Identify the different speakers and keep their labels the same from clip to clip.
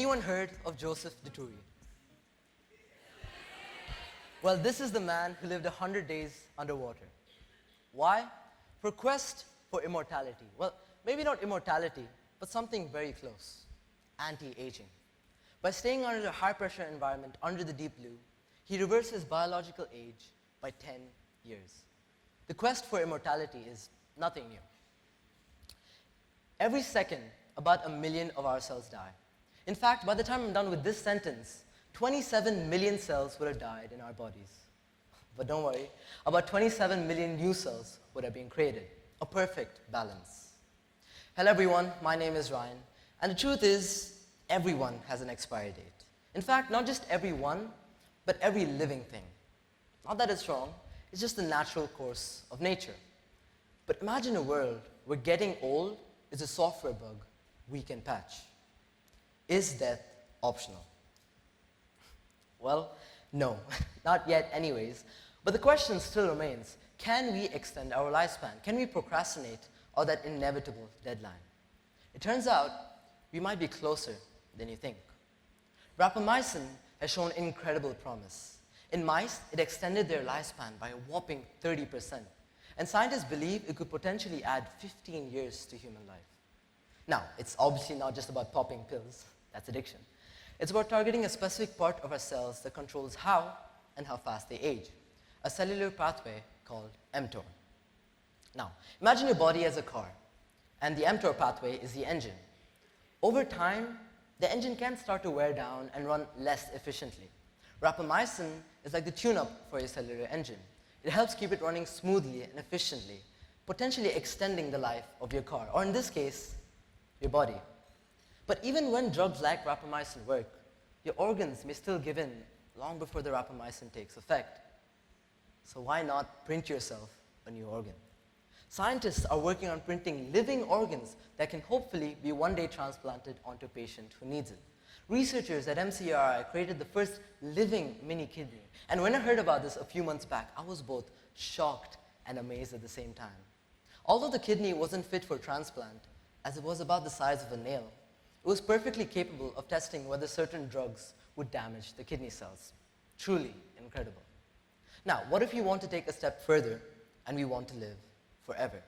Speaker 1: anyone heard of Joseph Dituri? Well, this is the man who lived 100 days underwater. Why? For quest for immortality. Well, maybe not immortality, but something very close. Anti-aging. By staying under a high-pressure environment under the deep blue, he reversed his biological age by 10 years. The quest for immortality is nothing new. Every second, about 1 million of our cells die. In fact, by the time I'm done with this sentence, 27 million cells would have died in our bodies. But don't worry, about 27 million new cells would have been created. A perfect balance. Hello everyone, my name is Ryan, and the truth is, everyone has an expiry date. In fact, not just everyone, but every living thing. Not that it's wrong, it's just the natural course of nature. But imagine a world where getting old is a software bug we can patch. Is death optional? Well, no, not yet anyways. But the question still remains, can we extend our lifespan? Can we procrastinate or that inevitable deadline? It turns out we might be closer than you think. Rapamycin has shown incredible promise. In mice, it extended their lifespan by a whopping 30%. And scientists believe it could potentially add 15 years to human life. Now, it's obviously not just about popping pills. That's addiction. It's about targeting a specific part of our cells that controls how and how fast they age. A cellular pathway called mTOR. Now, imagine your body as a car, and the mTOR pathway is the engine. Over time, the engine can start to wear down and run less efficiently. Rapamycin is like the tune-up for your cellular engine. It helps keep it running smoothly and efficiently, potentially extending the life of your car, or in this case, your body. But even when drugs like rapamycin work, your organs may still give in long before the rapamycin takes effect. So why not print yourself a new organ? Scientists are working on printing living organs that can hopefully be one day transplanted onto a patient who needs it. Researchers at MCRI created the first living mini kidney. And when I heard about this a few months back, I was both shocked and amazed at the same time. Although the kidney wasn't fit for transplant, as it was about the size of a nail, it was perfectly capable of testing whether certain drugs would damage the kidney cells. Truly incredible. Now, what if we want to take a step further and we want to live forever?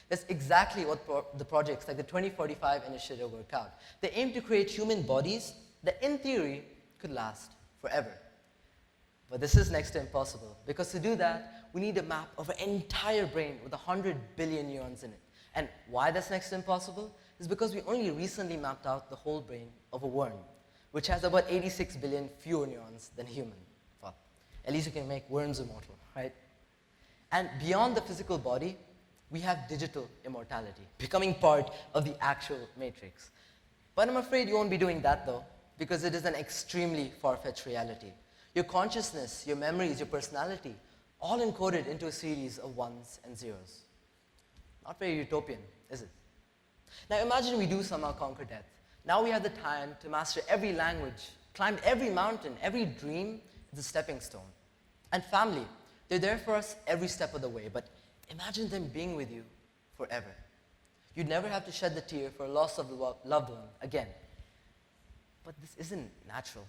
Speaker 1: That's exactly what the projects like the 2045 initiative work out. They aim to create human bodies that, in theory, could last forever. But this is next to impossible, because to do that, we need a map of an entire brain with 100 billion neurons in it. And why that's next to impossible is because we only recently mapped out the whole brain of a worm, which has about 86 billion fewer neurons than a human. Well, at least you can make worms immortal, right? And beyond the physical body, we have digital immortality, becoming part of the actual matrix. But I'm afraid you won't be doing that though, because it is an extremely far-fetched reality. Your consciousness, your memories, your personality, all encoded into a series of ones and zeros. Not very utopian, is it? Now imagine we do somehow conquer death. Now we have the time to master every language, climb every mountain, every dream is a stepping stone. And family, they're there for us every step of the way, but imagine them being with you forever. You'd never have to shed the tear for a loss of a loved one again. But this isn't natural.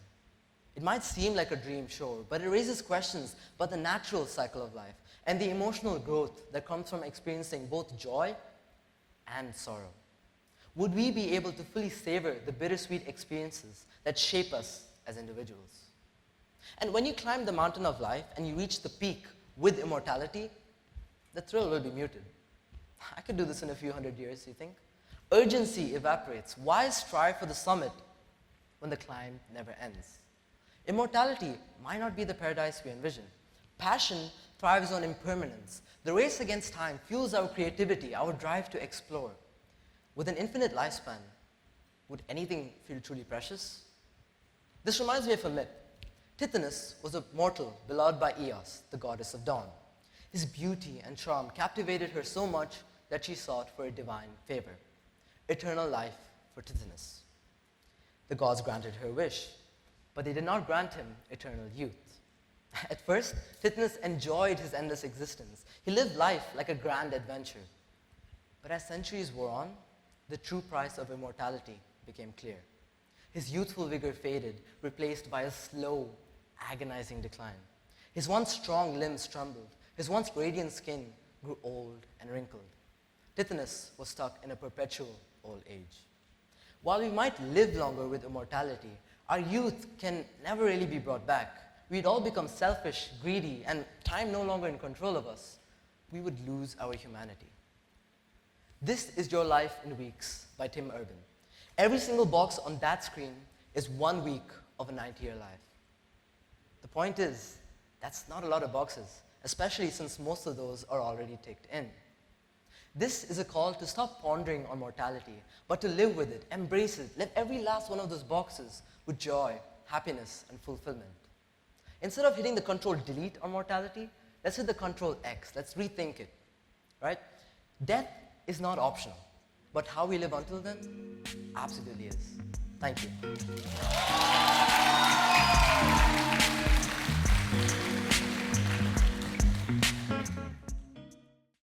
Speaker 1: It might seem like a dream, sure, but it raises questions about the natural cycle of life and the emotional growth that comes from experiencing both joy and sorrow. Would we be able to fully savor the bittersweet experiences that shape us as individuals? And when you climb the mountain of life and you reach the peak with immortality, the thrill will be muted. I could do this in a few hundred years, you think? Urgency evaporates. Why strive for the summit when the climb never ends? Immortality might not be the paradise we envision. Passion thrives on impermanence. The race against time fuels our creativity, our drive to explore. With an infinite lifespan, would anything feel truly precious? This reminds me of a myth. Tithonus was a mortal beloved by Eos, the goddess of dawn. His beauty and charm captivated her so much that she sought for a divine favor, eternal life for Tithonus. The gods granted her wish, but they did not grant him eternal youth. At first, Tithonus enjoyed his endless existence. He lived life like a grand adventure. But as centuries wore on, the true price of immortality became clear. His youthful vigor faded, replaced by a slow, agonizing decline. His once strong limbs trembled. His once radiant skin grew old and wrinkled. Tithonus was stuck in a perpetual old age. While we might live longer with immortality, our youth can never really be brought back. We'd all become selfish, greedy, and time no longer in control of us. We would lose our humanity. This is Your Life in Weeks by Tim Urban. Every single box on that screen is 1 week of a 90-year life. The point is, that's not a lot of boxes, especially since most of those are already ticked in. This is a call to stop pondering on mortality, but to live with it, embrace it, let every last one of those boxes with joy, happiness, and fulfillment. Instead of hitting the Control-Delete on mortality, let's hit the Control-X. Let's rethink it, right? Death is not optional, but how we live until then absolutely is. Thank you.